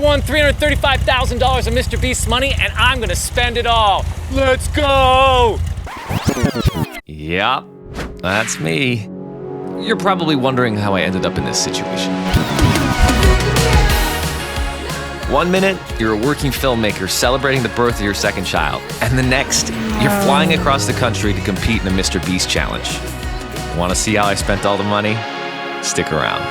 won $335,000 of MrBeast's money, and I'm gonna spend it all. Let's go! Yep, that's me. You're probably wondering how I ended up in this situation. 1 minute, you're a working filmmaker celebrating the birth of your second child, and the next, you're flying across the country to compete in the MrBeast challenge. Want to see how I spent all the money? Stick around.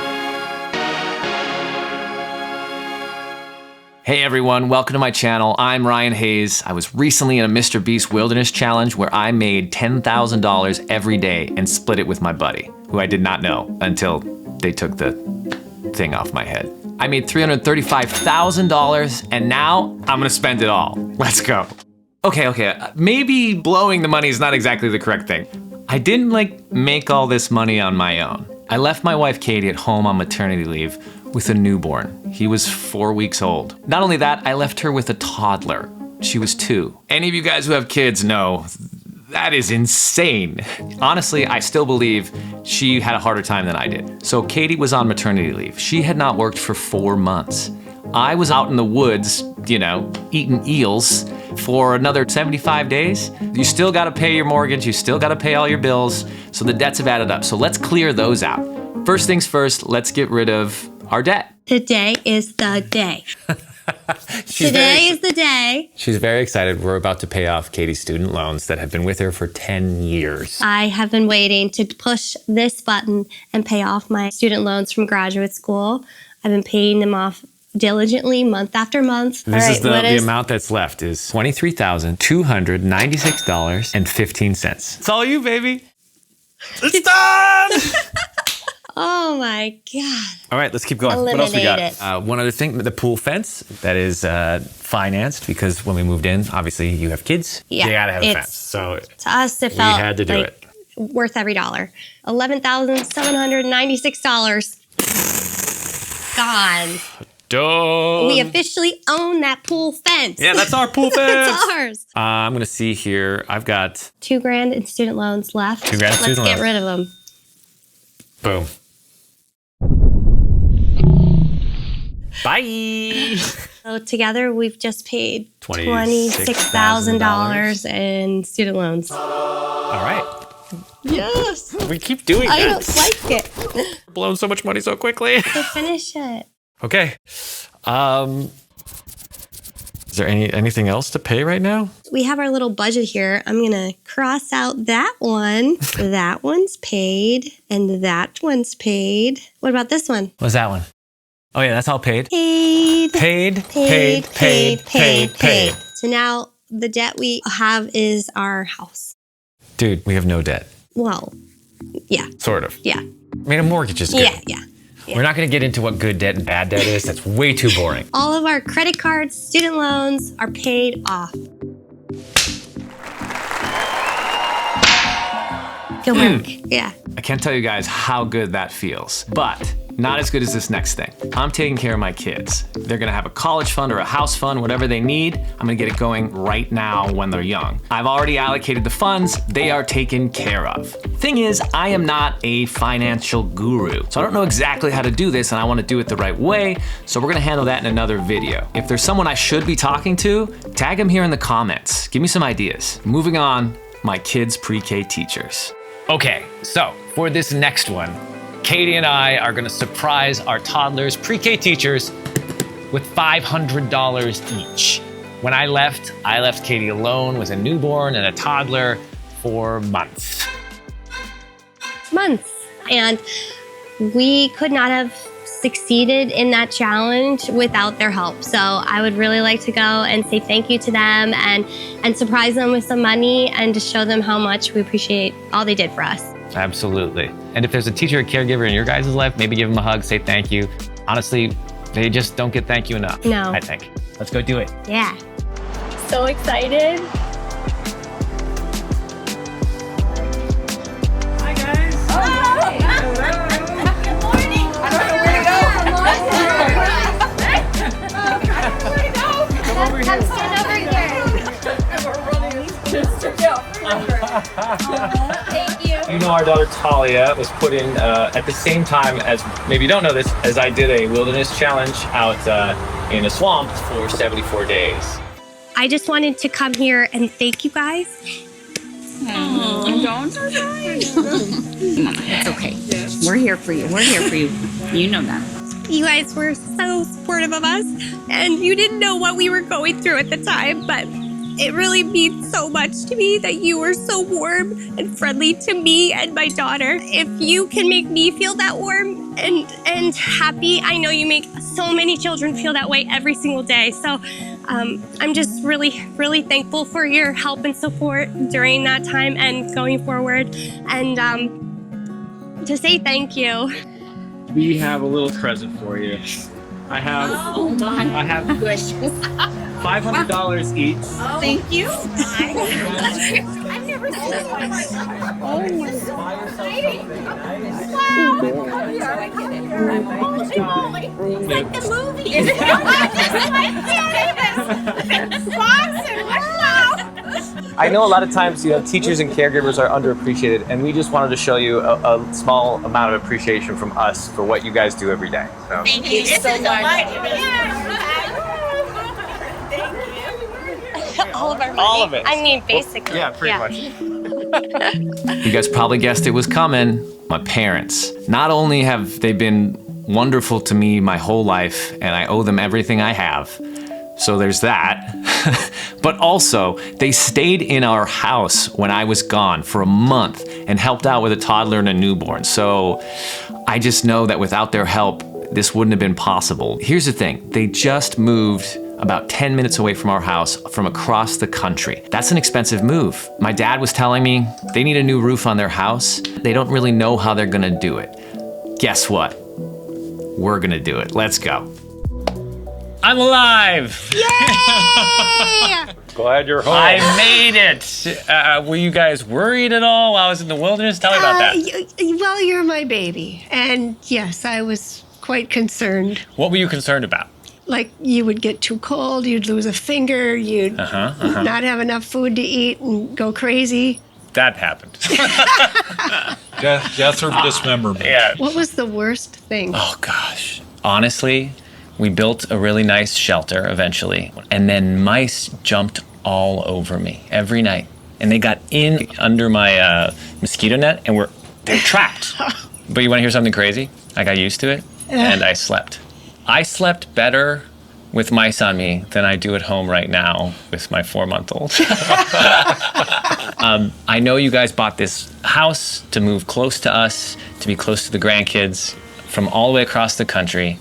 Hey everyone, welcome to my channel. I'm Ryan Haze. I was recently in a MrBeast Wilderness Challenge where I made $10,000 every day and split it with my buddy, who I did not know until they took the thing off my head. I made $335,000 and now I'm gonna spend it all. Let's go. Okay, maybe blowing the money is not exactly the correct thing. I didn't make all this money on my own. I left my wife Katie at home on maternity leave with a newborn. He was 4 weeks old. Not only that, I left her with a toddler. She was 2. Any of you guys who have kids know that is insane. Honestly, I still believe she had a harder time than I did. So Katie was on maternity leave. She had not worked for 4 months. I was out in the woods, eating eels for another 75 days. You still gotta pay your mortgage, you still gotta pay all your bills, so the debts have added up. So let's clear those out. First things first, let's get rid of our debt. Today is the day. Today is the day. She's very excited. We're about to pay off Katie's student loans that have been with her for 10 years. I have been waiting to push this button and pay off my student loans from graduate school. I've been paying them off diligently month after month. This is the amount that's left is $23,296.15. It's all you, baby. It's done! Oh my God. All right, let's keep going. What else we got? One other thing, the pool fence that is financed because when we moved in, obviously you have kids. Yeah, you gotta have a fence. So to us, it felt had to do it. Worth every dollar. $11,796. Gone. Done. We officially own that pool fence. Yeah, that's our pool fence. It's ours. I'm gonna see here. I've got $2,000 in student loans left. $2,000 in student loans. Let's get rid of them. Boom. Bye. So together we've just paid $26,000 in student loans. All right. Yes. We keep doing that. I don't like it. We're blowing so much money so quickly. So finish it. Okay. Is there anything else to pay right now? We have our little budget here. I'm gonna cross out that one. That one's paid, and that one's paid. What about this one? What's that one? Oh yeah, that's all paid. Paid. Paid. So now the debt we have is our house. Dude, we have no debt. Well, yeah. Sort of. Yeah. I mean, a mortgage is good. Yeah. We're not going to get into what good debt and bad debt is. That's way too boring. All of our credit cards, student loans are paid off. Good work. Yeah. I can't tell you guys how good that feels, but not as good as this next thing. I'm taking care of my kids. They're gonna have a college fund or a house fund, whatever they need. I'm gonna get it going right now when they're young. I've already allocated the funds. They are taken care of. Thing is, I am not a financial guru, so I don't know exactly how to do this, and I wanna do it the right way, so we're gonna handle that in another video. If there's someone I should be talking to, tag them here in the comments. Give me some ideas. Moving on, my kids' pre-K teachers. Okay, so for this next one, Katie and I are gonna surprise our toddlers' pre-K teachers with $500 each. When I left Katie alone with a newborn and a toddler for months. And we could not have succeeded in that challenge without their help. So I would really like to go and say thank you to them and surprise them with some money and to show them how much we appreciate all they did for us. Absolutely. And if there's a teacher or caregiver in your guys' life, maybe give them a hug, say thank you. Honestly, they just don't get thank you enough, No. I think. Let's go do it. Yeah. So excited. Hi, guys. Hi. Good morning. I don't know where to go. Come over here. Come stand over here. We're running just to go. Thank you. You know, our daughter Talia was put in at the same time as, maybe you don't know this, as I did a wilderness challenge out in a swamp for 74 days. I just wanted to come here and thank you guys. Don't. It's okay. We're here for you. We're here for you. You know that. You guys were so supportive of us, and you didn't know what we were going through at the time, but it really means so much to me that you were so warm and friendly to me and my daughter. If you can make me feel that warm and happy, I know you make so many children feel that way every single day. So I'm just really, really thankful for your help and support during that time and going forward. And to say thank you. We have a little present for you. I have $500 each. Thank you. I've never seen this one. Oh my God. It's like the movie. I know a lot of times, teachers and caregivers are underappreciated, and we just wanted to show you a small amount of appreciation from us for what you guys do every day. So. Thank you so much. All of our money. All of it. I mean, basically. Yeah, pretty much. You guys probably guessed it was coming. My parents. Not only have they been wonderful to me my whole life, and I owe them everything I have, so there's that, but also they stayed in our house when I was gone for a month and helped out with a toddler and a newborn. So I just know that without their help, this wouldn't have been possible. Here's the thing, they just moved about 10 minutes away from our house from across the country. That's an expensive move. My dad was telling me they need a new roof on their house. They don't really know how they're gonna do it. Guess what? We're gonna do it. Let's go. I'm alive! Yay! Glad you're home. I made it! Were you guys worried at all while I was in the wilderness? Tell me about that. Well, you're my baby. And yes, I was quite concerned. What were you concerned about? Like you would get too cold, you'd lose a finger, you'd not have enough food to eat and go crazy. That happened. Death or dismemberment. Yeah. What was the worst thing? Oh gosh. Honestly, we built a really nice shelter eventually, and then mice jumped all over me every night. And they got in under my mosquito net and they're trapped. But you wanna hear something crazy? I got used to it and I slept. I slept better with mice on me than I do at home right now with my 4-month-old. I know you guys bought this house to move close to us, to be close to the grandkids from all the way across the country,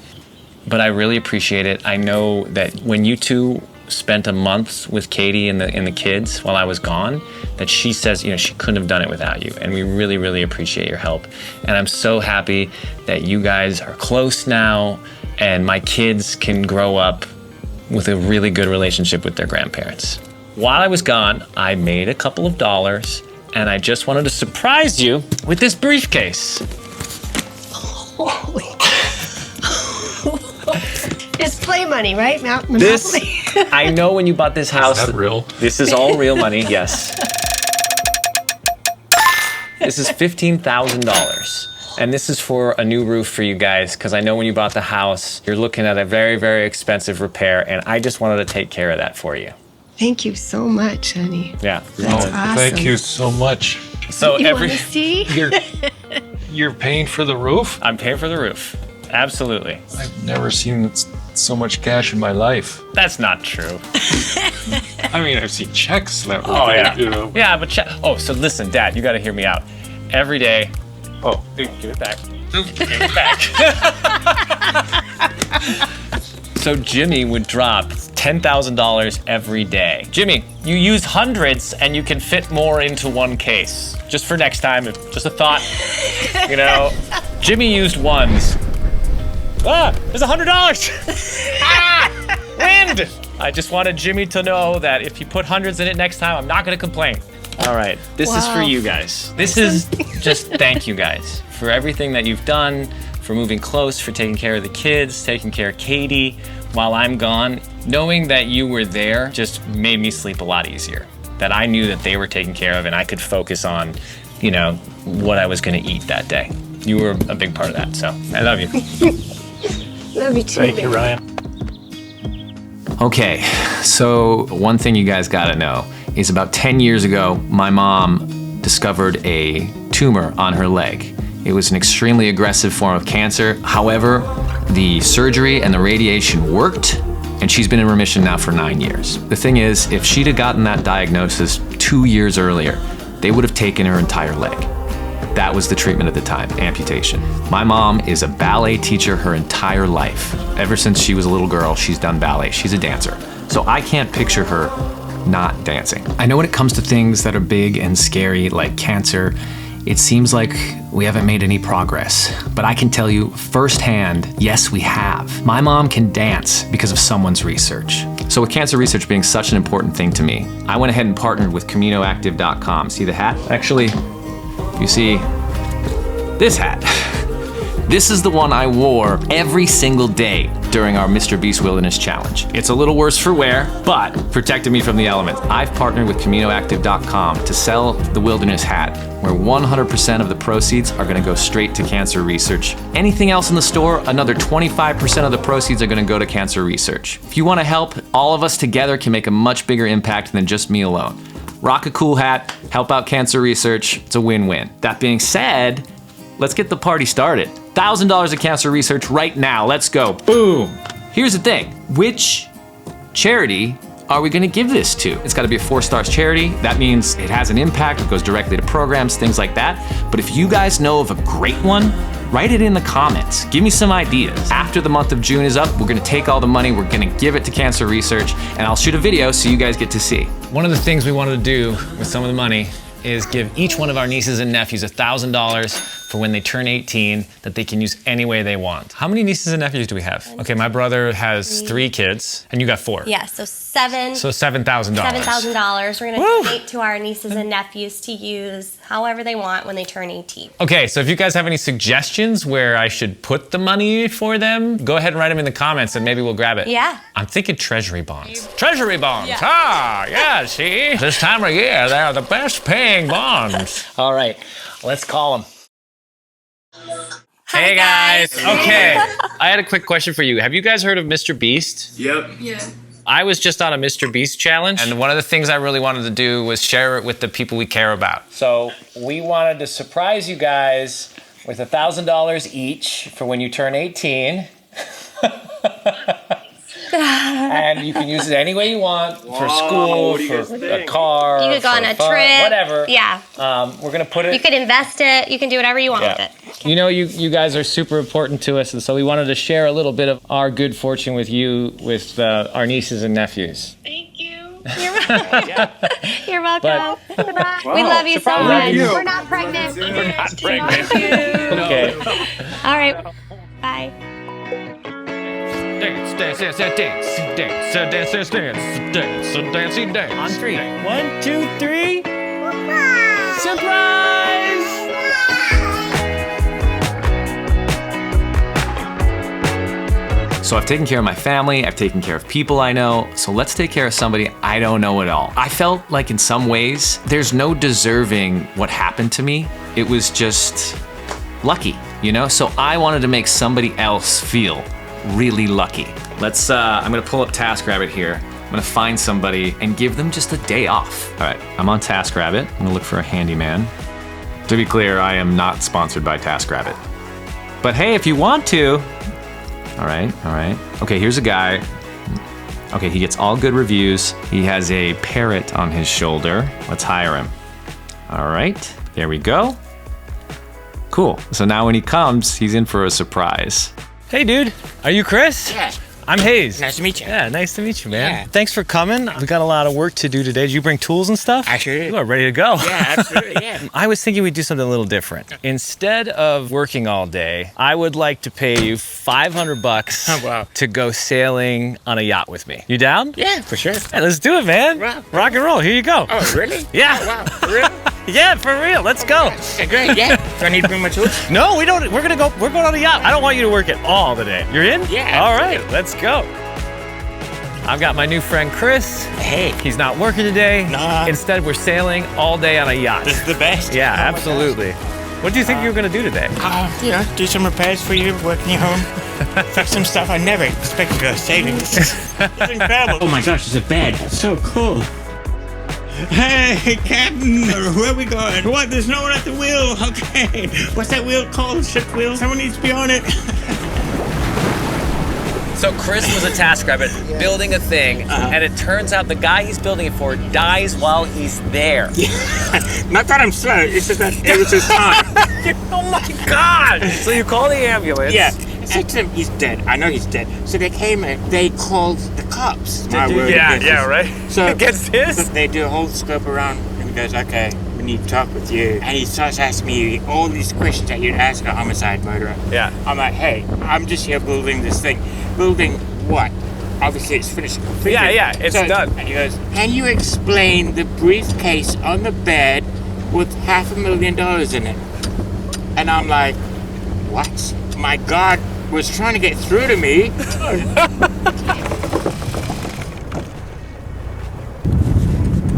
but I really appreciate it. I know that when you two spent a month with Katie and the kids while I was gone, that she says, she couldn't have done it without you. And we really, really appreciate your help. And I'm so happy that you guys are close now and my kids can grow up with a really good relationship with their grandparents. While I was gone, I made a couple of dollars and I just wanted to surprise you with this briefcase. Holy. It's play money, right? Monopoly. This, I know when you bought this house. Is that real? This is all real money, yes. This is $15,000. And this is for a new roof for you guys, because I know when you bought the house, you're looking at a very, very expensive repair, and I just wanted to take care of that for you. Thank you so much, honey. Yeah. That's awesome. Thank you so much. So You want to see? You're paying for the roof? I'm paying for the roof. Absolutely. I've never seen so much cash in my life. That's not true. I mean, I've seen checks that Oh, yeah. way. Yeah, but so listen, Dad, you got to hear me out. Every day. Oh, dude, give it back. Give it back. So Jimmy would drop $10,000 every day. Jimmy, you use hundreds and you can fit more into one case. Just for next time, just a thought. Jimmy used ones. There's $100. Wind! I just wanted Jimmy to know that if you put hundreds in it next time, I'm not gonna complain. All right, this is for you guys. This is just thank you guys for everything that you've done, for moving close, for taking care of the kids, taking care of Katie while I'm gone. Knowing that you were there just made me sleep a lot easier. That I knew that they were taken care of and I could focus on, what I was gonna eat that day. You were a big part of that, so I love you. Love you too. Thank you, Ryan. Okay, so one thing you guys gotta know is about 10 years ago, my mom discovered a tumor on her leg. It was an extremely aggressive form of cancer. However, the surgery and the radiation worked, and she's been in remission now for 9 years. The thing is, if she'd have gotten that diagnosis 2 years earlier, they would have taken her entire leg. That was the treatment at the time, amputation. My mom is a ballet teacher her entire life. Ever since she was a little girl, she's done ballet. She's a dancer. So I can't picture her not dancing. I know when it comes to things that are big and scary, like cancer, it seems like we haven't made any progress. But I can tell you firsthand, yes, we have. My mom can dance because of someone's research. So with cancer research being such an important thing to me, I went ahead and partnered with CaminoActive.com. See the hat? Actually, you see this hat. This is the one I wore every single day during our MrBeast Wilderness Challenge. It's a little worse for wear, but protected me from the elements. I've partnered with CaminoActive.com to sell the Wilderness hat, where 100% of the proceeds are gonna go straight to cancer research. Anything else in the store, another 25% of the proceeds are gonna go to cancer research. If you wanna help, all of us together can make a much bigger impact than just me alone. Rock a cool hat, help out cancer research, it's a win-win. That being said, let's get the party started. $1,000 of cancer research right now, let's go, boom. Here's the thing, which charity are we gonna give this to? It's gotta be a 4 stars charity. That means it has an impact, it goes directly to programs, things like that. But if you guys know of a great one, write it in the comments. Give me some ideas. After the month of June is up, we're gonna take all the money, we're gonna give it to cancer research, and I'll shoot a video so you guys get to see. One of the things we wanted to do with some of the money is give each one of our nieces and nephews $1,000 for when they turn 18 that they can use any way they want. How many nieces and nephews do we have? Okay, my brother has 3 kids, and you got 4. Yeah, so 7. So $7,000. $7,000. We're gonna donate to our nieces and nephews to use however they want when they turn 18. Okay, so if you guys have any suggestions where I should put the money for them, go ahead and write them in the comments and maybe we'll grab it. Yeah. I'm thinking treasury bonds. Treasury bonds, yeah. Ah, yeah, see? This time of year, they're the best paying bonds. All right, let's call them. Hey guys. Okay, I had a quick question for you. Have you guys heard of MrBeast? Yep. Yeah. I was just on a MrBeast challenge, and one of the things I really wanted to do was share it with the people we care about. So we wanted to surprise you guys with $1,000 each for when you turn 18. And you can use it any way you want, for school, for a car, You could go on a fun, trip. whatever. Yeah. We're gonna put it. You could invest it. You can do whatever you want with it. You know, you guys are super important to us, and so we wanted to share a little bit of our good fortune with you, with our nieces and nephews. Thank you. You're welcome. You're welcome. Wow, We love you so surprise. much. You. We're not pregnant. We're not pregnant. Okay. All right. Bye. Dance, dance, dance, dance, dance, dance, dance, dance, dance, dance, dance. On 3. 1, 2, 3. Surprise! So I've taken care of my family, I've taken care of people I know, so let's take care of somebody I don't know at all. I felt like in some ways, there's no deserving what happened to me. It was just lucky, you know? So I wanted to make somebody else feel really lucky. I'm gonna pull up TaskRabbit here. I'm gonna find somebody and give them just a day off. All right, I'm on TaskRabbit. I'm gonna look for a handyman. To be clear, I am not sponsored by TaskRabbit. But hey, if you want to. All right. Okay, here's a guy. Okay, he gets all good reviews. He has a parrot on his shoulder. Let's hire him. All right, there we go. Cool, so now when he comes, he's in for a surprise. Hey dude, are you Chris? Yeah. I'm Haze. Nice to meet you. Yeah, nice to meet you, man. Yeah. Thanks for coming. We got a lot of work to do today. Did you bring tools and stuff? I sure did. You are ready to go. Yeah, absolutely, yeah. I was thinking we'd do something a little different. Instead of working all day, I would like to pay you $500 Oh, wow. to go sailing on a yacht with me. You down? Yeah, for sure. Hey, let's do it, man. Wow. Rock and roll. Here you go. Oh, really? Yeah. Oh, wow, for real? Yeah, for real. Let's go. Okay, great, yeah. Do I need to bring my tools? No, we don't. We're going on a yacht. I don't want you to work it all today. You're in? Yeah, All absolutely. right, let's go. I've got my new friend Chris. Hey. He's not working today. Nah. Instead, we're sailing all day on a yacht. This is the best. Yeah, Oh, my absolutely. What do you think you were gonna do today? You know, do some repairs for you, work in your home, fix some stuff I never expected to say. It's incredible. Oh my gosh, it's a bed. It's so cool. Hey, Captain, where are we going? What? There's no one at the wheel. Okay. What's that wheel called? Ship wheel? Someone needs to be on it. So Chris was a TaskRabbit building a thing, and it turns out the guy he's building it for dies while he's there. Not that I'm slow, it's just that it was his time. Oh my God! So you call the ambulance. Yeah. I said to him, he's dead. I know he's dead. So they came in, they called the cops. Yeah, right? So Gets this? they do a whole scope around and he goes, okay, we need to talk with you. And he starts asking me all these questions that you'd ask a homicide murderer. Yeah. I'm like, hey, I'm just here building this thing. Building what? Obviously it's finished completely. Yeah, it's done. And he goes, can you explain the briefcase on the bed with $500,000 in it? And I'm like, what? My God was trying to get through to me.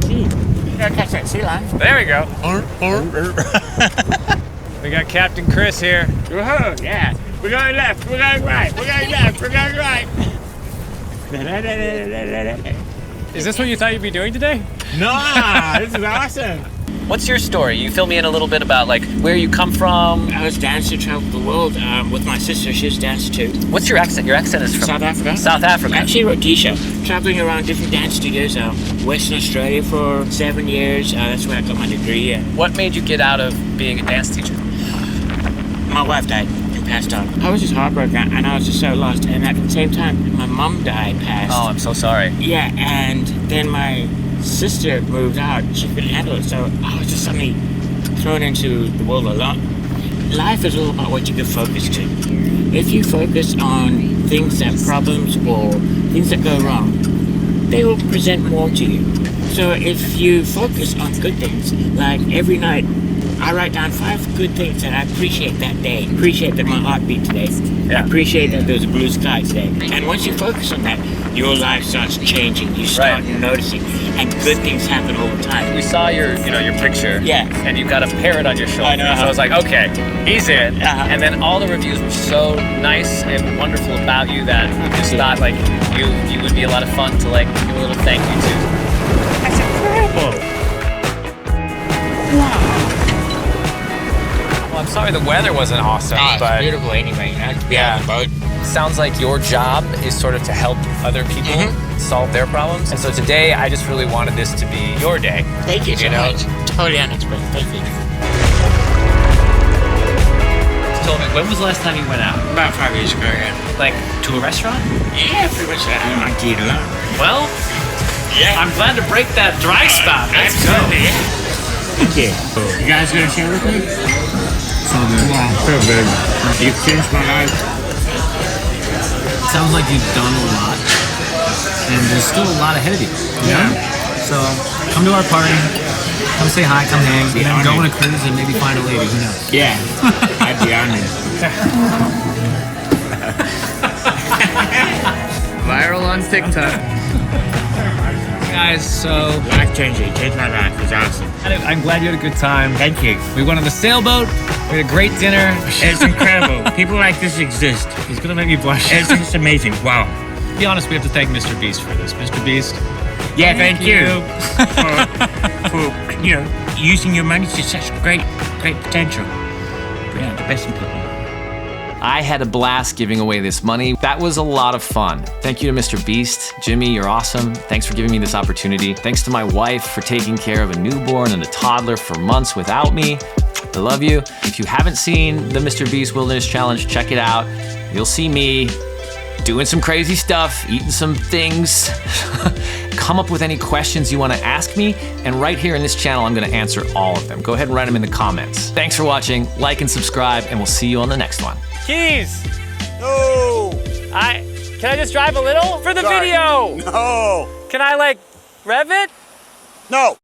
Gee, you gotta catch that sea lion. There we go. We got Captain Chris here. Whoa, yeah. We're going left, we're going right, we're going left, we're going right. Is this what you thought you'd be doing today? No, this is awesome. What's your story? You fill me in a little bit about like where you come from. I was dancing traveled the world with my sister. She was dancing too. What's your accent? Your accent is from South Africa. South Africa. I actually wrote T-shirt, traveling around different dance studios. Western Australia for 7 years. That's where I got my degree. Yeah. What made you get out of being a dance teacher? My wife died and passed on. I was just heartbroken and I was just so lost. And at the same time, my mom died, passed. Oh, I'm so sorry. Yeah, and then my sister moved out. She couldn't handle it, so I was just suddenly thrown into the world alone. Life is all about what you can focus to. If you focus on things that problems or things that go wrong, they will present more to you. So if you focus on good things, like every night, I write down 5 good things that I appreciate that day. Appreciate that my heart beat today. Yeah. Appreciate that there's a blue sky today. And once you focus on that, your life starts changing. You start noticing, and good things happen all the time. We saw your picture. Yeah. And you got a parrot on your shoulder. I know. So I was like, okay, he's in. And then all the reviews were so nice and wonderful about you that I just thought like you would be a lot of fun to like do a little thank you to. That's incredible. Wow. Well, I'm sorry the weather wasn't awesome, Oh, it's but beautiful anyway, you know, to be out on the boat. sounds like your job is sort of to help other people solve their problems. And so today, I just really wanted this to be your day. Thank you so much. Totally unexpected. Thank you. Tell me, when was the last time you went out? About 5 years ago, yeah. Like, to a restaurant? Yeah, pretty much. I don't like to eat alone. Well, Yeah. I'm glad to break that dry spot. Let's go. Absolutely, yeah. Thank you. You guys gonna share with me? So good. Wow, so good. You changed my life. Sounds like you've done a lot, and there's still a lot ahead of you. Yeah. So come to our party, come say hi, come hang, and then go on a cruise and maybe find a lady. Who knows? Yeah. I'd be honored. Viral on TikTok. Guys, so Life changing. Changed my life. It was awesome. I'm glad you had a good time. Thank you. We went on the sailboat. We had a great dinner. It's incredible. People like this exist. He's gonna make me blush. It's just amazing. Wow. To be honest, we have to thank MrBeast for this. MrBeast. Yeah, thank you for using your money to such great potential. Yeah, the best in people. I had a blast giving away this money. That was a lot of fun. Thank you to MrBeast. Jimmy, you're awesome. Thanks for giving me this opportunity. Thanks to my wife for taking care of a newborn and a toddler for months without me. I love you. If you haven't seen the MrBeast Wilderness Challenge, check it out. You'll see me doing some crazy stuff, eating some things. Come up with any questions you want to ask me, and right here in this channel, I'm going to answer all of them. Go ahead and write them in the comments. Thanks for watching. Like and subscribe, and we'll see you on the next one. Keys! No! Can I just drive a little? For the video! No! Can I like rev it? No!